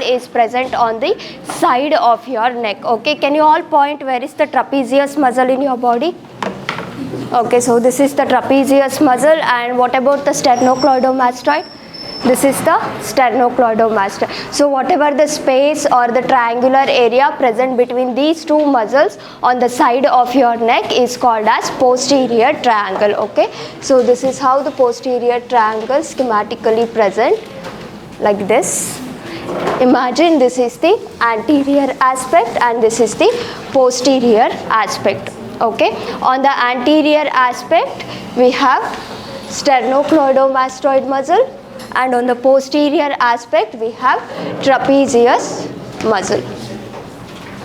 is present on the side of your neck. Okay, can you all point where is the trapezius muscle in your body? Okay, so this is the trapezius muscle. And what about the sternocleidomastoid? This is the sternocleidomastoid. So whatever the space or the triangular area present between these two muscles on the side of your neck is called as posterior triangle. Okay, so this is how the posterior triangle schematically present, like this. Imagine this is the anterior aspect and this is the posterior aspect. Okay, on the anterior aspect we have sternocleidomastoid muscle, and on the posterior aspect we have trapezius muscle.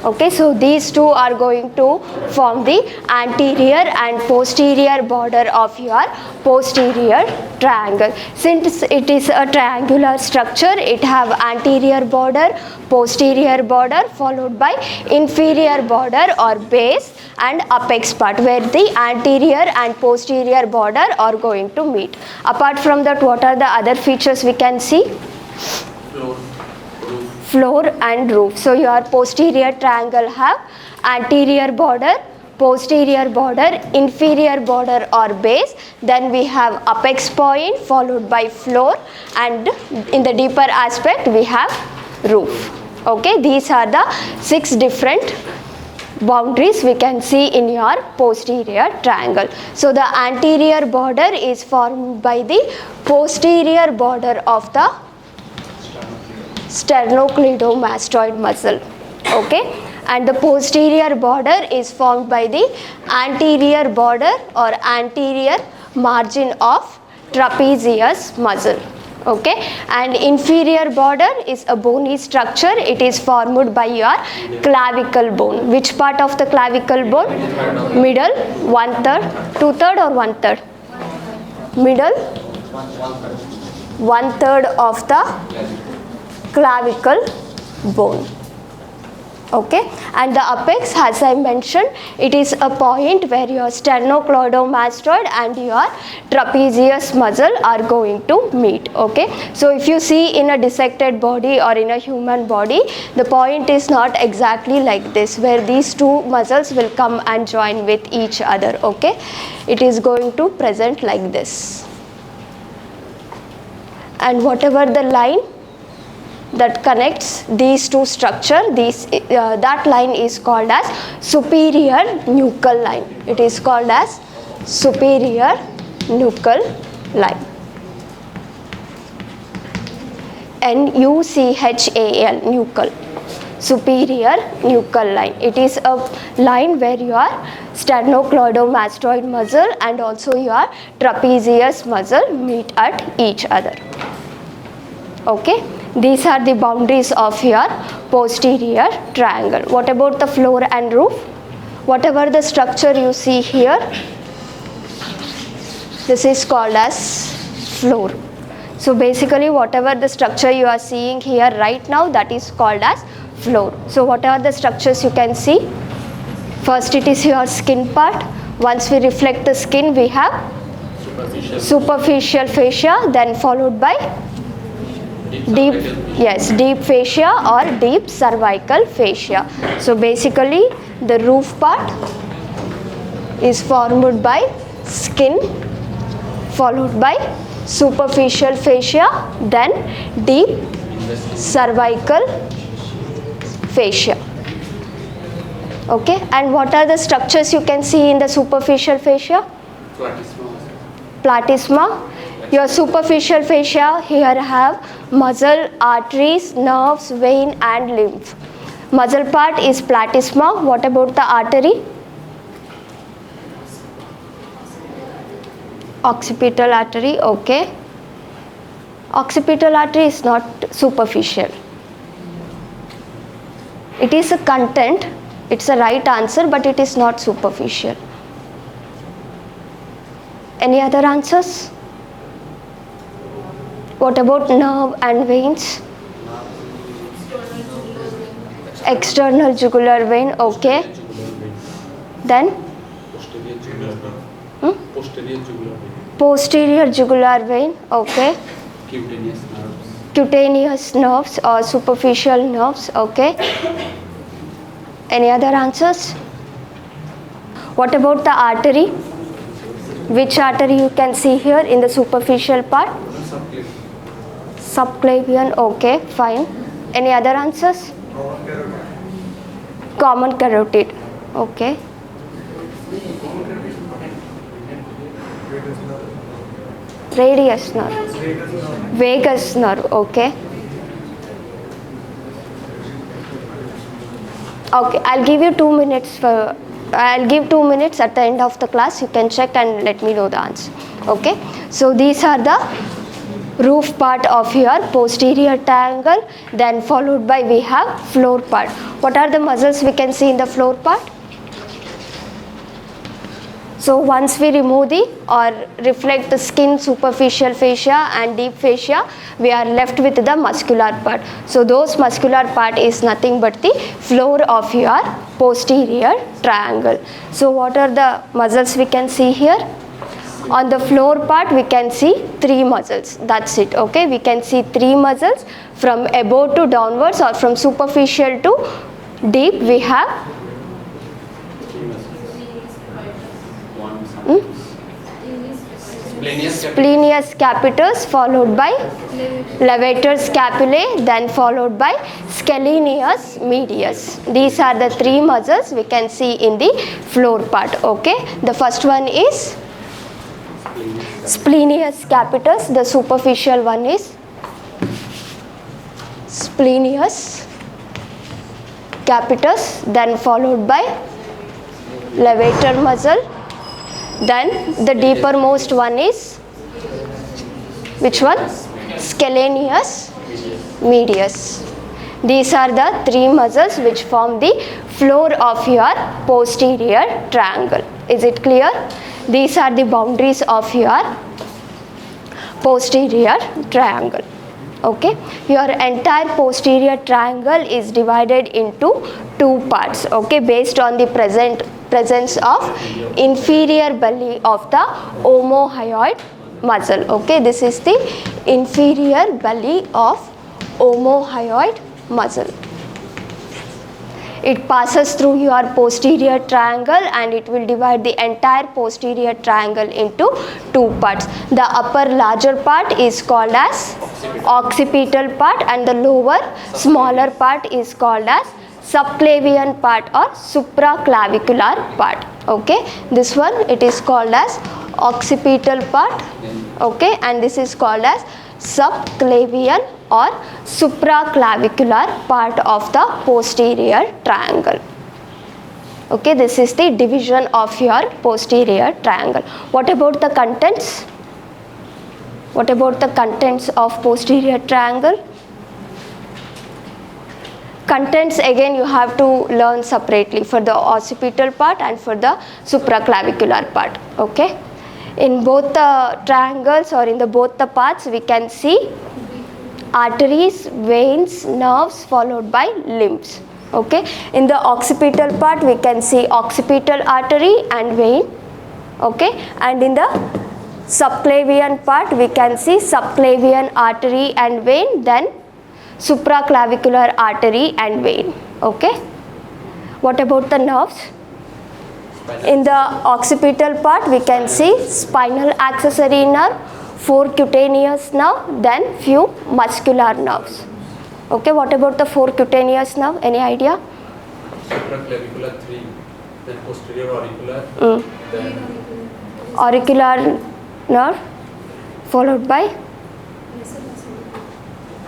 Okay, so these two are going to form the anterior and posterior border of your posterior triangle. Since it is a triangular structure, it have anterior border, posterior border, followed by inferior border or base and apex part, where the anterior and posterior border are going to meet. Apart from that, what are the other features we can see? Floor and roof. So your posterior triangle have anterior border, posterior border, inferior border or base, then we have apex point followed by floor, and in the deeper aspect we have roof. Okay, these are the 6 different boundaries we can see in your posterior triangle. So the anterior border is formed by the posterior border of the sternocleidomastoid muscle. Okay, and the posterior border is formed by the anterior border or anterior margin of trapezius muscle. Okay, and inferior border is a bony structure. It is formed by your clavicle bone. Which part of the clavicle bone? Middle, 1/3, 2/3 or 1/3? Middle, 1/3 of the clavicle bone. Okay, and the apex, as I mentioned, it is a point where your sternocleidomastoid and your trapezius muscle are going to meet. Okay, so if you see in a dissected body or in a human body, the point is not exactly like this, where these two muscles will come and join with each other. Okay, it is going to present like this, and whatever the line that connects these two structure, that line is called as superior nuchal line. It is called as superior nuchal line. Nuchal, nuchal, superior nuchal line. It is a line where your sternocleidomastoid muscle and also your trapezius muscle meet at each other. Okay, these are the boundaries of your posterior triangle. What about the floor and roof? Whatever the structure you see here, this is called as floor. So basically whatever the structure you are seeing here right now, that is called as floor. So what are the structures you can see? First it is your skin part. Once we reflect the skin, we have superficial fascia, then followed by deep fascia or deep cervical fascia. So basically the roof part is formed by skin followed by superficial fascia, then deep cervical fascia. Okay, and what are the structures you can see in the superficial fascia? Platysma. Your superficial fascia here have muscle, arteries, nerves, vein and lymph. Muscle part is platysma. What about the artery? Occipital artery. Okay. Occipital artery is not superficial. It is a content. It's a right answer, but it is not superficial. Any other answers? What about nerve and veins? External jugular vein. Okay. Then? Posterior jugular vein. Okay. cutaneous nerves or superficial nerves. Okay. Any other answers? What about the artery? Which artery you can see here in the superficial part? Subclavian. Okay, fine. Any other answers? Common carotid. Okay. Radius nerve. Vagus nerve. Okay. Okay, I'll give you 2 minutes for. I'll give 2 minutes at the end of the class. You can check and let me know the answer. Okay. So these are the roof part of your posterior triangle. Then followed by we have floor part. What are the muscles we can see in the floor part? So once we remove the or reflect the skin, superficial fascia and deep fascia, we are left with the muscular part. So those muscular part is nothing but the floor of your posterior triangle. So what are the muscles we can see here? On the floor part we can see 3 muscles. That's it. Okay, we can see 3 muscles from above to downwards or from superficial to deep. We have Splenius capitis followed by Levator scapulae, then followed by Scalenus medius. These are the 3 muscles we can see in the floor part. Okay, the first one is Splenius capitis, the superficial one is Splenius capitis, then followed by Levator muscle. Then the deepermost one is which one? Scalenus medius. These are the 3 muscles which form the floor of your posterior triangle. Is it clear? These are the boundaries of your posterior triangle. Okay, your entire posterior triangle is divided into 2 parts. Okay, based on the presence of inferior belly of the omohyoid muscle. Okay, this is the inferior belly of omohyoid muscle. It passes through your posterior triangle and it will divide the entire posterior triangle into 2 parts. The upper larger part is called as occipital part and the lower smaller part is called as subclavian part or supraclavicular part. Okay, this one it is called as occipital part. Okay, and this is called as subclavian or supraclavicular part of the posterior triangle. Okay, this is the division of your posterior triangle. What about the contents? What about the contents of posterior triangle? Contents again you have to learn separately for the occipital part and for the supraclavicular part. Okay, in both the triangles or in the both the parts we can see arteries, veins, nerves followed by limbs. Okay, in the occipital part we can see occipital artery and vein. Okay, and in the subclavian part we can see subclavian artery and vein, then supraclavicular artery and vein. Okay, what about the nerves? In the occipital part we can see spinal accessory nerve, 4 cutaneous nerve, then few muscular nerves. Okay, what about the 4 cutaneous nerve? Any idea? Supraclavicular 3, then posterior auricular, then auricular nerve followed by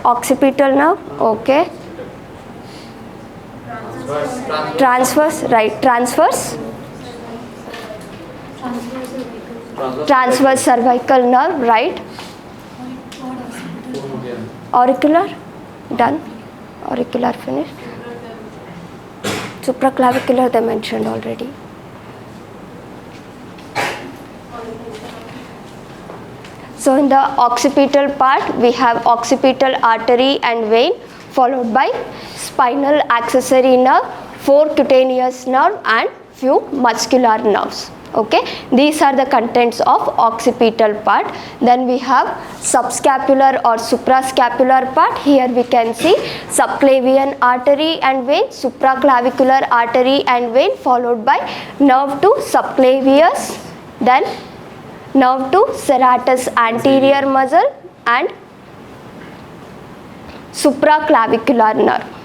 occipital nerve. Okay, transverse, right, transverse cervical nerve, right. Auricular, done. Auricular finished. Supraclavicular they mentioned already. So in the occipital part we have occipital artery and vein followed by spinal accessory nerve, 4 cutaneous nerve and few muscular nerves. Okay, these are the contents of occipital part. Then we have subscapular or suprascapular part. Here we can see subclavian artery and vein, supraclavicular artery and vein, followed by nerve to subclavius, then nerve to serratus anterior muscle and supraclavicular nerve.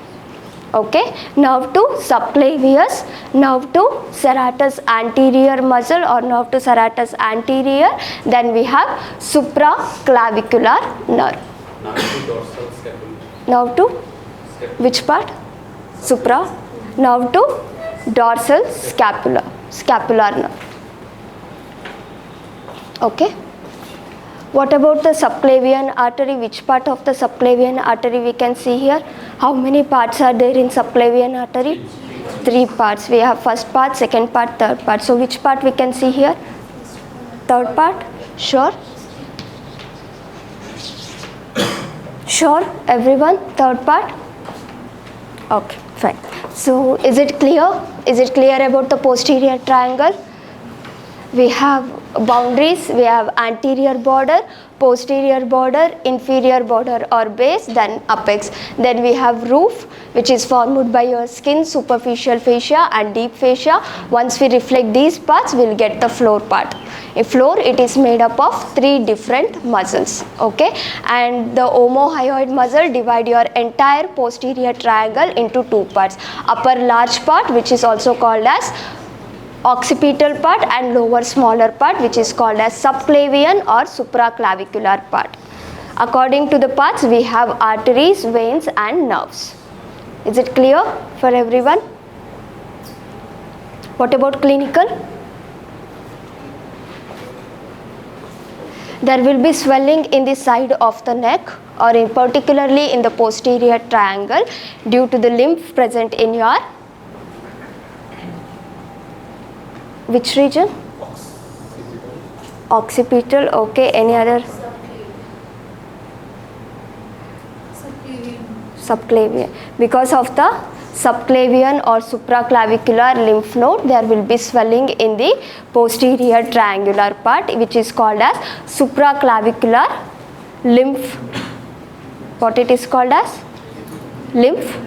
Okay, nerve to subclavius, nerve to serratus anterior muscle or nerve to serratus anterior. Then we have supraclavicular nerve. Nerve to dorsal scapula. Nerve to which part? Supra. Nerve to dorsal scapula, scapular nerve. Okay. What about the subclavian artery? Which part of the subclavian artery we can see here? How many parts are there in subclavian artery? 3 parts. We have first part, second part, third part. So which part we can see here? Third part? Sure? Sure, everyone? Third part? Okay, fine. So is it clear? Is it clear about the posterior triangle? We have boundaries, we have anterior border, posterior border, inferior border or base, then apex. Then we have roof, which is formed by your skin, superficial fascia and deep fascia. Once we reflect these parts, we will get the floor part. A floor, it is made up of 3 different muscles. Okay, and the omohyoid muscle divide your entire posterior triangle into 2 parts. Upper large part, which is also called as occipital part, and lower smaller part, which is called as subclavian or supraclavicular part. According to the parts, we have arteries, veins and nerves. Is it clear for everyone? What about clinical? There will be swelling in the side of the neck or particularly in the posterior triangle due to the lymph present in your which region? Occipital. Okay, any other? Subclavian. Because of the subclavian or supraclavicular lymph node, there will be swelling in the posterior triangular part, which is called as supraclavicular lymph. What it is called as? Lymph.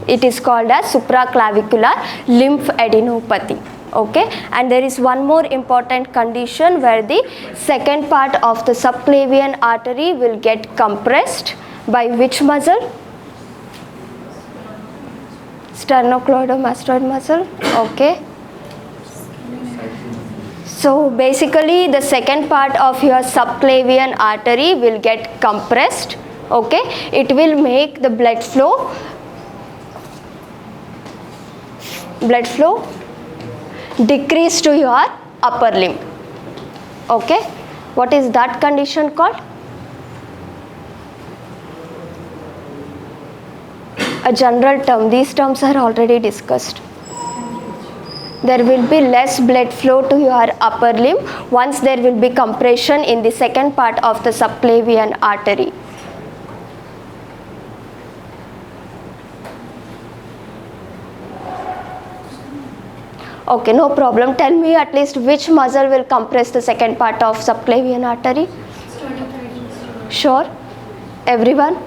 It is called as supraclavicular lymphadenopathy. Okay, and there is one more important condition where the second part of the subclavian artery will get compressed by which muscle? Sternocleidomastoid muscle. Okay. So basically the second part of your subclavian artery will get compressed. Okay, it will make the blood flow decrease to your upper limb. Okay, what is that condition called? A general term. These terms are already discussed. There will be less blood flow to your upper limb once there will be compression in the second part of the subclavian artery. Okay, no problem. Tell me at least which muscle will compress the second part of subclavian artery? Sure? Everyone?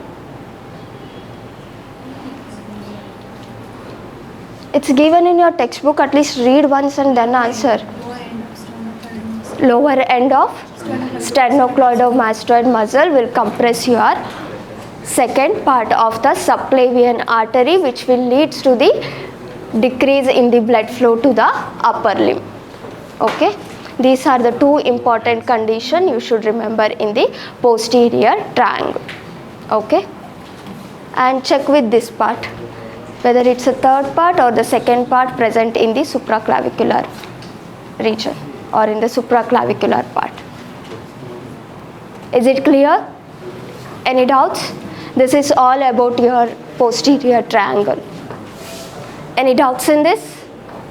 It's given in your textbook. At least read once and then answer. Lower end of sternocleidomastoid muscle will compress your second part of the subclavian artery, which will lead to the decrease in the blood flow to the upper limb. Okay, these are the 2 important conditions you should remember in the posterior triangle. Okay, and check with this part whether it's a third part or the second part present in the supraclavicular region or in the supraclavicular part. Is it clear? Any doubts? This is all about your posterior triangle. Any doubts in this?